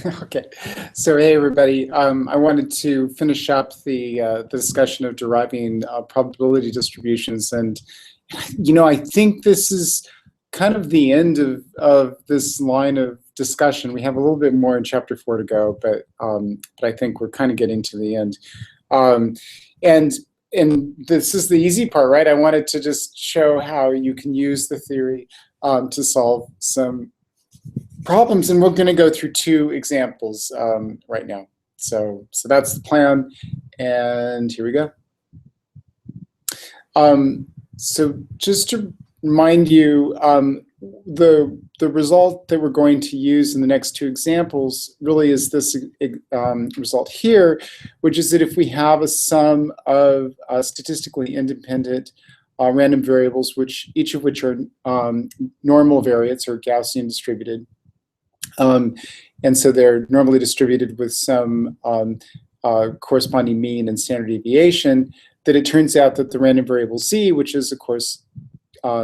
Okay, so hey everybody. I wanted to finish up the discussion of deriving probability distributions, and I think this is kind of the end of this line of discussion. We have a little bit more in chapter 4 to go, but I think we're kind of getting to the end. Um, and and this is the easy part, right? I wanted to just show how you can use the theory to solve some problems, and we're going to go through 2 examples right now. So that's the plan, and here we go. So just to remind you, the result that we're going to use in the next 2 examples really is this result here, which is that if we have a sum of statistically independent random variables, each of which are normal variates or Gaussian distributed, and so they're normally distributed with some corresponding mean and standard deviation, that it turns out that the random variable z, which is of course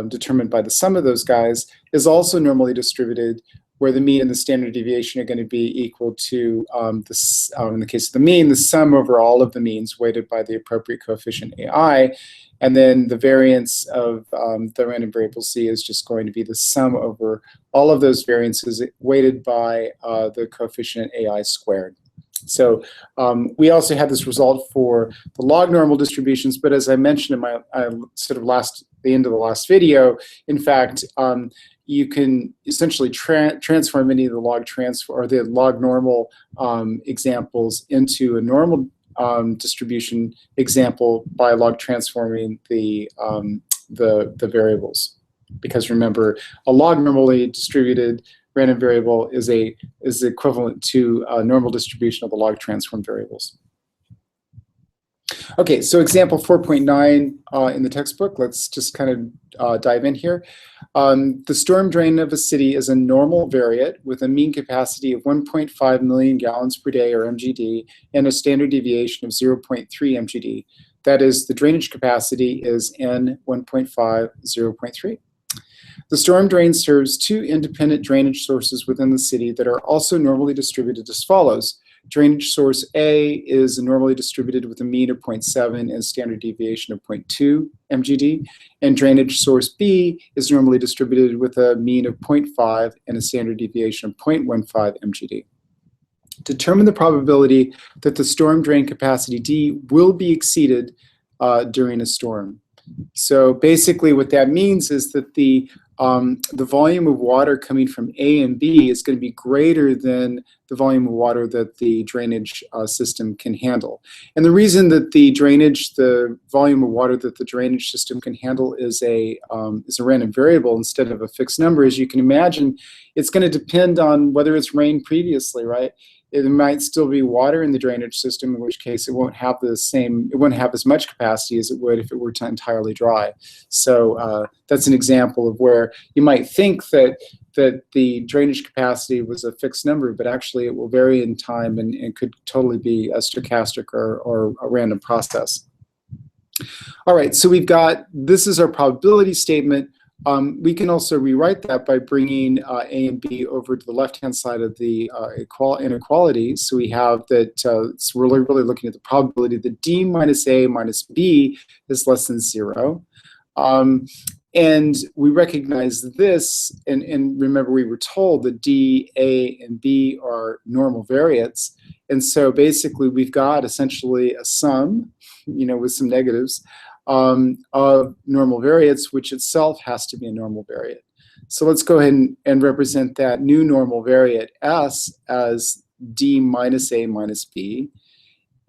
determined by the sum of those guys, is also normally distributed, where the mean and the standard deviation are going to be equal to, in the case of the mean, the sum over all of the means weighted by the appropriate coefficient ai. And then the variance of the random variable z is just going to be the sum over all of those variances weighted by the coefficient ai squared. So we also had this result for the log normal distributions, but as I mentioned in my the end of the last video, in fact, you can essentially transform any of the log normal examples into a normal distribution example by log transforming the variables. Because remember, a log normally distributed random variable is equivalent to a normal distribution of the log transform variables. Okay, so example 4.9 in the textbook. Let's just kind of dive in here. The storm drain of a city is a normal variate with a mean capacity of 1.5 million gallons per day, or MGD, and a standard deviation of 0.3 MGD. That is, the drainage capacity is N 1.5, 0.3. The storm drain serves 2 independent drainage sources within the city that are also normally distributed as follows. Drainage source A is normally distributed with a mean of 0.7 and a standard deviation of 0.2 MGD, and drainage source B is normally distributed with a mean of 0.5 and a standard deviation of 0.15 MGD. Determine the probability that the storm drain capacity D will be exceeded during a storm. So basically what that means is that the volume of water coming from A and B is going to be greater than the volume of water that the drainage system can handle. And the reason that the volume of water that the drainage system can handle is a random variable instead of a fixed number, as you can imagine, it's going to depend on whether it's rained previously, right? It might still be water in the drainage system, in which case it won't have as much capacity as it would if it were entirely dry. So that's an example of where you might think that the drainage capacity was a fixed number, but actually it will vary in time and could totally be a stochastic or a random process. All right, so this is our probability statement. We can also rewrite that by bringing A and B over to the left-hand side of the inequality. So we have that, so we're really looking at the probability that D minus A minus B is less than 0. And we recognize this, and remember we were told that D, A, and B are normal variates. And so basically we've got essentially a sum, with some negatives, of normal variates, which itself has to be a normal variate. So let's go ahead and represent that new normal variate S as D minus A minus B.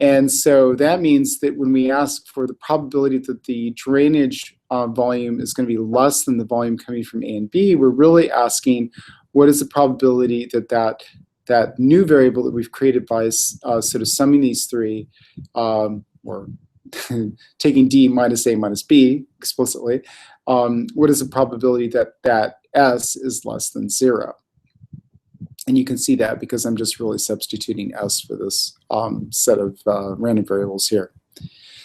And so that means that when we ask for the probability that the drainage volume is going to be less than the volume coming from A and B, we're really asking what is the probability that new variable that we've created by sort of summing these 3, or taking D minus A minus B explicitly, what is the probability that S is less than 0? And you can see that because I'm just really substituting S for this set of random variables here.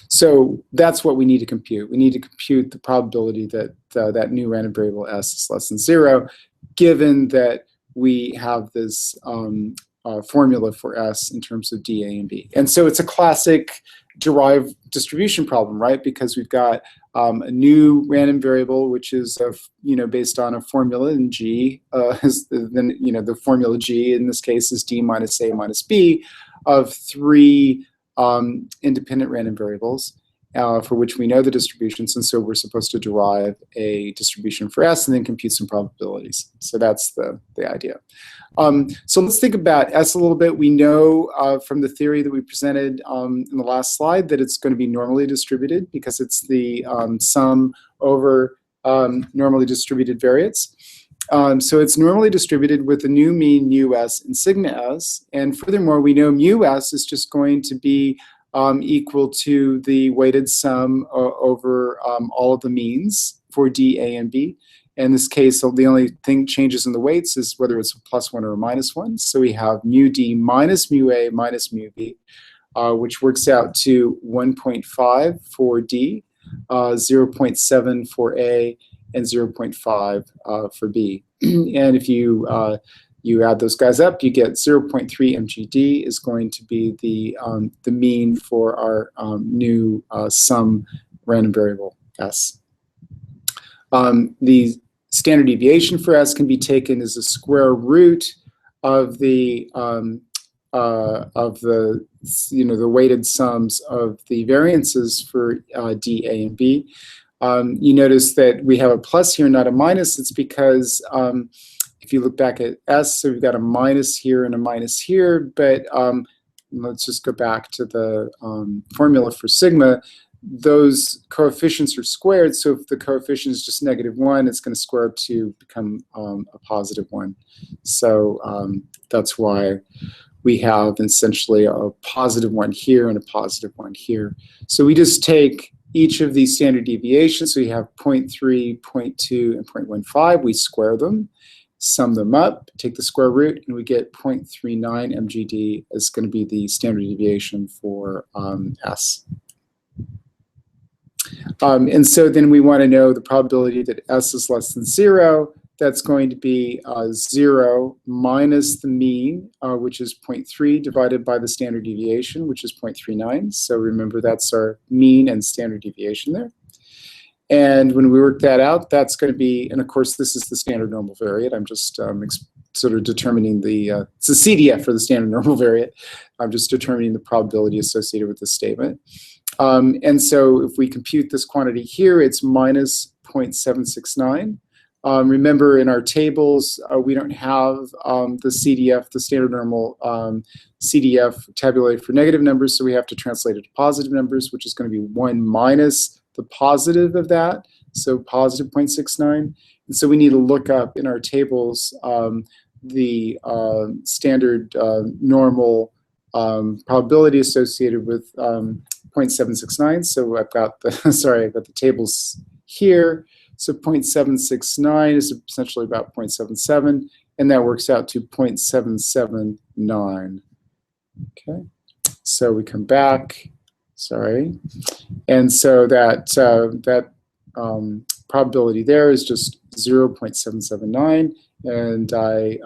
So that's what we need to compute. We need to compute the probability that that new random variable S is less than 0, given that we have this formula for S in terms of D, A, and B. And so it's a classic derived distribution problem, right? Because we've got a new random variable, which is based on a formula, and G then the formula G in this case is D minus A minus B of 3 independent random variables for which we know the distributions, and so we're supposed to derive a distribution for S and then compute some probabilities. So that's the idea. So let's think about S a little bit. We know from the theory that we presented in the last slide that it's going to be normally distributed because it's the sum over normally distributed variates. So it's normally distributed with a new mean mu S and sigma S. And furthermore, we know mu S is just going to be equal to the weighted sum over all of the means for D, A, and B. In this case, the only thing changes in the weights is whether it's a +1 or a -1. So we have mu D minus mu A minus mu B, which works out to 1.5 for D, 0.7 for A, and 0.5 for B. And if you add those guys up, you get 0.3 MGD is going to be the mean for our new sum random variable S. The standard deviation for S can be taken as a square root of the weighted sums of the variances for D, A, and B. You notice that we have a plus here, not a minus. It's because if you look back at S, so we've got a minus here and a minus here, but let's just go back to the formula for sigma. Those coefficients are squared, so if the coefficient is just -1, it's going to square up to become a +1. So that's why we have essentially a +1 here and a +1 here. So we just take each of these standard deviations, so we have 0.3, 0.2, and 0.15. We square them, sum them up, take the square root, and we get 0.39 MGD is going to be the standard deviation for S. And so then we want to know the probability that S is less than 0. That's going to be 0 minus the mean, which is 0.3, divided by the standard deviation, which is 0.39. So remember, that's our mean and standard deviation there. And when we work that out, that's going to be, and of course, this is the standard normal variate. I'm just sort of determining it's a CDF for the standard normal variate. I'm just determining the probability associated with this statement. And so if we compute this quantity here, it's minus 0.769. Remember, in our tables, we don't have the CDF, the standard normal CDF tabulated for negative numbers, so we have to translate it to positive numbers, which is going to be 1 minus the positive of that, so positive 0.69. And so we need to look up in our tables the standard normal probability associated with 0.769. So I've got the I've got the tables here. So 0.769 is essentially about 0.77, and that works out to 0.779. Okay, so we come back. And so that probability there is just 0.779, and I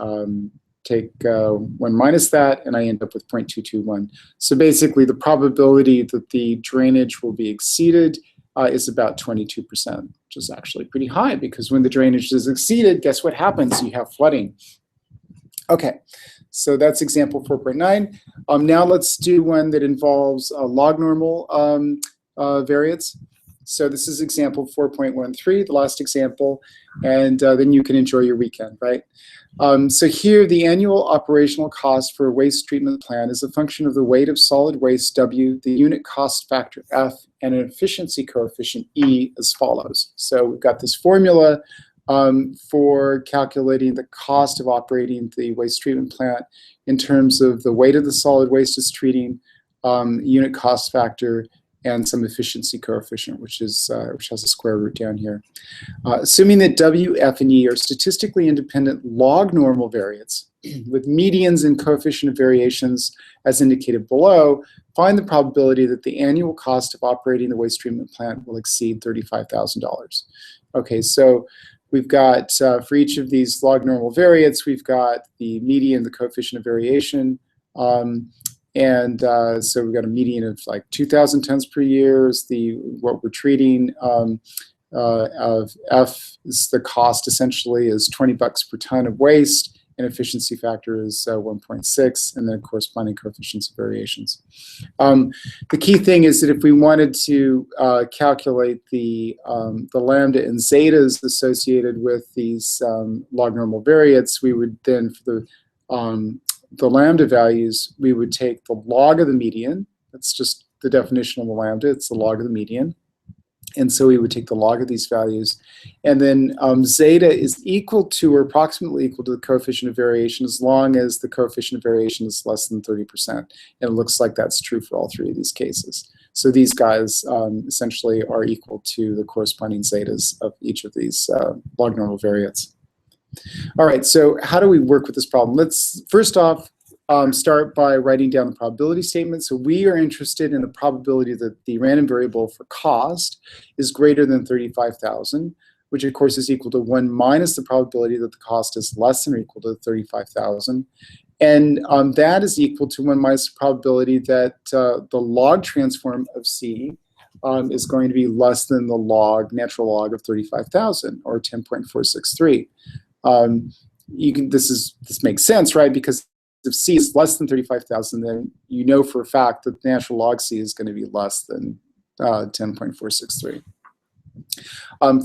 take 1 minus that, and I end up with 0.221. So basically, the probability that the drainage will be exceeded is about 22%, which is actually pretty high, because when the drainage is exceeded, guess what happens? You have flooding. Okay, so that's example 4.9. Now let's do one that involves log normal variates. So this is example 4.13, the last example, and then you can enjoy your weekend, right? So here, the annual operational cost for a waste treatment plant is a function of the weight of solid waste, W, the unit cost factor, F, and an efficiency coefficient, E, as follows. So we've got this formula for calculating the cost of operating the waste treatment plant in terms of the weight of the solid waste it's treating, unit cost factor, and some efficiency coefficient, which has a square root down here. Assuming that W, F, and E are statistically independent log normal variates with medians and coefficient of variations as indicated below, find the probability that the annual cost of operating the waste treatment plant will exceed $35,000. Okay, so we've got, for each of these log normal variates, we've got the median, the coefficient of variation. So we've got a median of like 2,000 tons per year is what we're treating. Of F is the cost essentially is $20 per ton of waste, and efficiency factor is 1.6, and then corresponding coefficients of variations. The key thing is that if we wanted to calculate the lambda and zetas associated with these log normal variates, we would then, for the lambda values, we would take the log of the median. That's just the definition of the lambda. It's the log of the median. And so we would take the log of these values. And then zeta is equal to or approximately equal to the coefficient of variation as long as the coefficient of variation is less than 30%. And it looks like that's true for all three of these cases. So these guys essentially are equal to the corresponding zetas of each of these log normal variates. All right, so how do we work with this problem? Let's first off start by writing down the probability statement. So we are interested in the probability that the random variable for cost is greater than 35,000, which of course is equal to 1 minus the probability that the cost is less than or equal to 35,000. And that is equal to 1 minus the probability that the log transform of C is going to be less than the natural log of 35,000, or 10.463. This makes sense, right? Because if C is less than 35,000, then you know for a fact that the natural log C is going to be less than 10.463.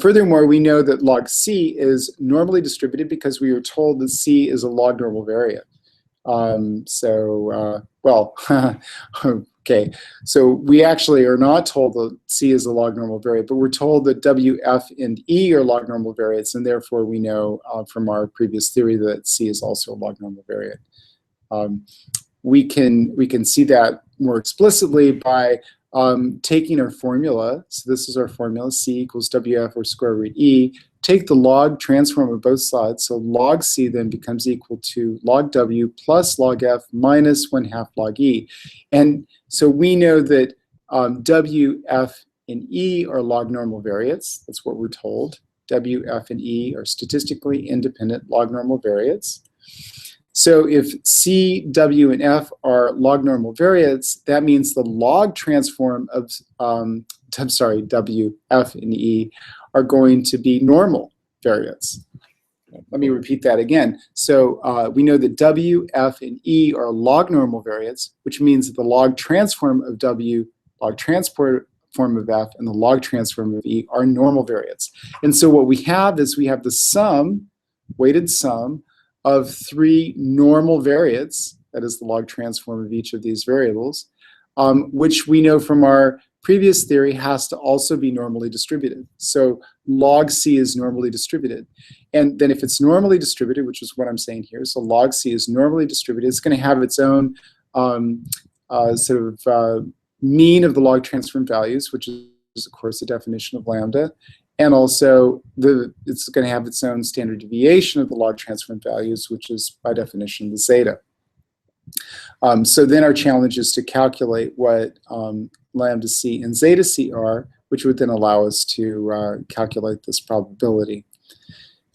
Furthermore, we know that log C is normally distributed because we were told that C is a log normal variate. Okay, so we actually are not told that C is a log normal variate, but we're told that W, F, and E are log normal variates, and therefore we know from our previous theory that C is also a log normal variate. We can see that more explicitly by taking our formula. So this is our formula, C equals WF or square root E. Take the log transform of both sides. So log C then becomes equal to log W plus log F minus 1/2 log E. And so we know that W, F, and E are log normal variates. That's what we're told. W, F, and E are statistically independent log normal variates. So if C, W, and F are log normal variates, that means the log transform of, W, F, and E are going to be normal variates. Let me repeat that again. So we know that W, F, and E are log normal variates, which means that the log transform of W, log transform of F, and the log transform of E are normal variates. And so what we have is we have the sum, weighted sum, of 3 normal variates, that is the log transform of each of these variables, which we know from our previous theory has to also be normally distributed. So log C is normally distributed. And then if it's normally distributed, which is what I'm saying here, so log C is normally distributed, it's going to have its own mean of the log transform values, which is of course the definition of lambda. And also, it's going to have its own standard deviation of the log transform values, which is, by definition, the zeta. So then our challenge is to calculate what lambda C and zeta C are, which would then allow us to calculate this probability.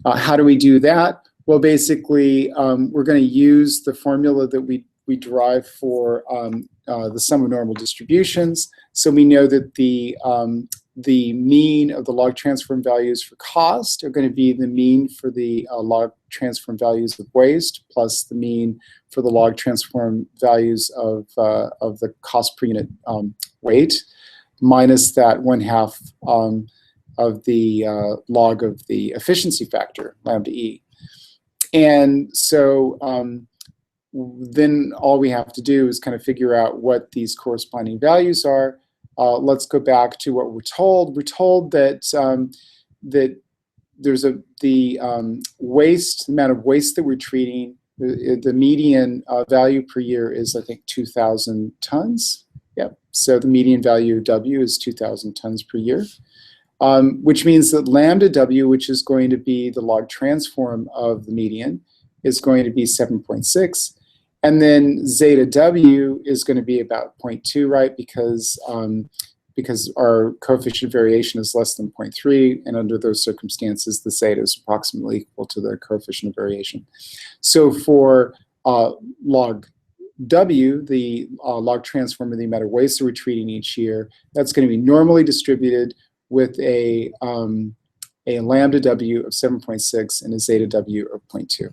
How do we do that? Well, basically, we're going to use the formula that we derive for the sum of normal distributions. So we know that the mean of the log transform values for cost are going to be the mean for the log transform values of waste plus the mean for the log transform values of the cost per unit weight minus that 1/2 of the log of the efficiency factor, lambda E. And so then all we have to do is kind of figure out what these corresponding values are. Let's go back to what we're told. We're told that that there's the amount of waste that we're treating. The median value per year is, I think, 2,000 tons. Yep. So the median value of W is 2,000 tons per year, which means that lambda W, which is going to be the log transform of the median, is going to be 7.6. And then zeta W is going to be about 0.2, right? Because because our coefficient of variation is less than 0.3, and under those circumstances, the zeta is approximately equal to the coefficient of variation. So for log W, the log transform of the amount of waste that we're treating each year, that's going to be normally distributed with a lambda W of 7.6 and a zeta W of 0.2.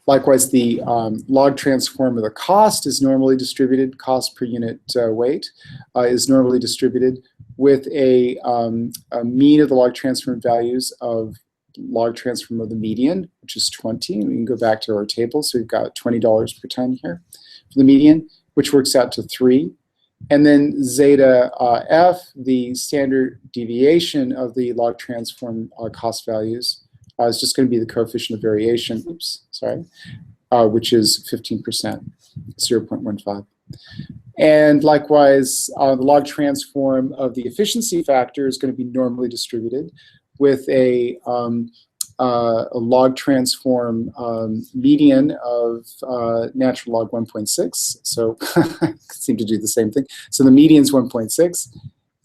Likewise, the log transform of the cost is normally distributed, cost per unit weight is normally distributed with a mean of the log transform values of log transform of the median, which is 20. And we can go back to our table. So we've got $20 per ton here for the median, which works out to 3. And then zeta F, the standard deviation of the log transform cost values, is just going to be the coefficient of variation, which is 15%, 0.15. And likewise, the log transform of the efficiency factor is going to be normally distributed with a log transform median of natural log 1.6. So seem to do the same thing. So the median is 1.6.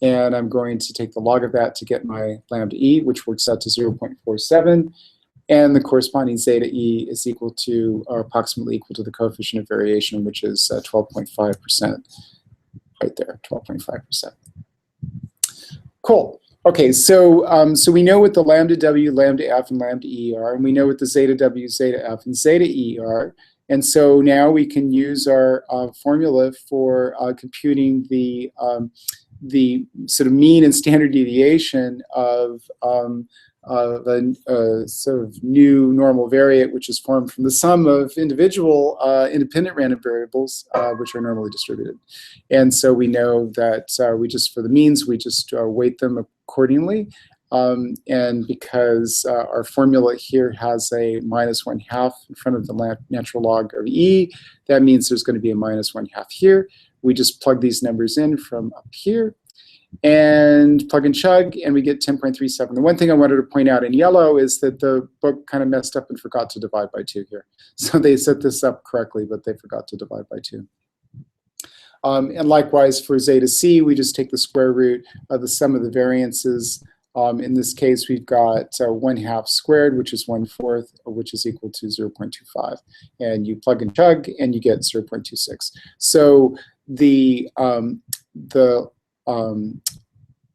And I'm going to take the log of that to get my lambda E, which works out to 0.47. And the corresponding zeta E is equal to, or approximately equal to, the coefficient of variation, which is 12.5%, right there, 12.5%. Cool. Okay, so so we know what the lambda W, lambda F, and lambda E are, and we know what the zeta W, zeta F, and zeta E are. And so now we can use our formula for computing the sort of mean and standard deviation of a sort of new normal variate, which is formed from the sum of individual independent random variables, which are normally distributed. And so we know that for the means, we just weight them accordingly. And because our formula here has a -1/2 in front of the natural log of E, that means there's going to be a -1/2 here. We just plug these numbers in from up here and plug and chug, and we get 10.37. The one thing I wanted to point out in yellow is that the book kind of messed up and forgot to divide by 2 here. So they set this up correctly, but they forgot to divide by 2. And likewise for zeta C, we just take the square root of the sum of the variances. In this case, we've got 1/2 squared, which is 1/4, which is equal to 0.25. And you plug and chug, and you get 0.26. So the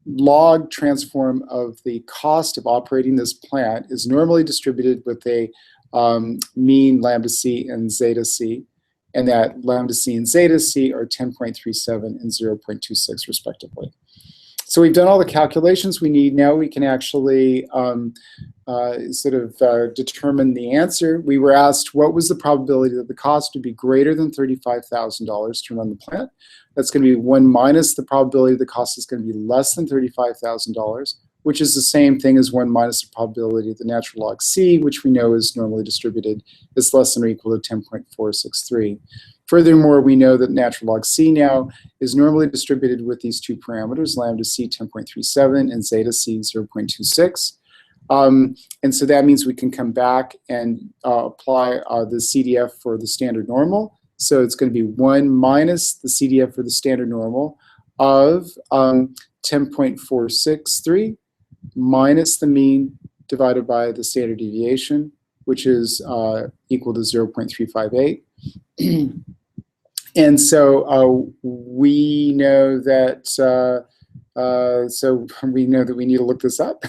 log transform of the cost of operating this plant is normally distributed with a mean lambda C and zeta C. And that lambda C and zeta C are 10.37 and 0.26 respectively. So we've done all the calculations we need. Now we can actually determine the answer. We were asked what was the probability that the cost would be greater than $35,000 to run the plant. That's going to be 1 minus the probability the cost is going to be less than $35,000, which is the same thing as 1 minus the probability of the natural log C, which we know is normally distributed, is less than or equal to 10.463. Furthermore, we know that natural log C now is normally distributed with these 2 parameters, lambda C 10.37 and zeta C 0.26. And so that means we can come back and apply the CDF for the standard normal. So it's going to be 1 minus the CDF for the standard normal of 10.463 minus the mean divided by the standard deviation, which is equal to 0.358. And so we know that we need to look this up.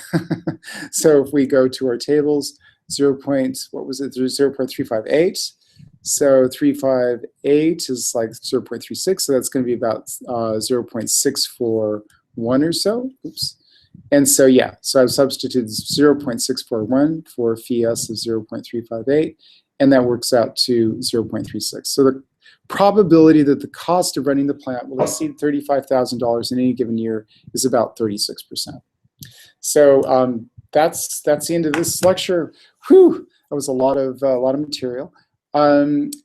So if we go to our tables, 0.358. So 358 is like 0.36. So that's going to be about 0.641 or so. Oops. And so yeah, so I've substituted 0.641 for phi s of 0.358, and that works out to 0.36. So the probability that the cost of running the plant will exceed $35,000 in any given year is about 36%. So that's the end of this lecture. Whew, that was a lot of material, and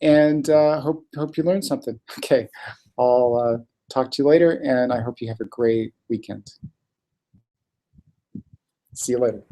hope you learned something. Okay, I'll talk to you later, and I hope you have a great weekend. See you later.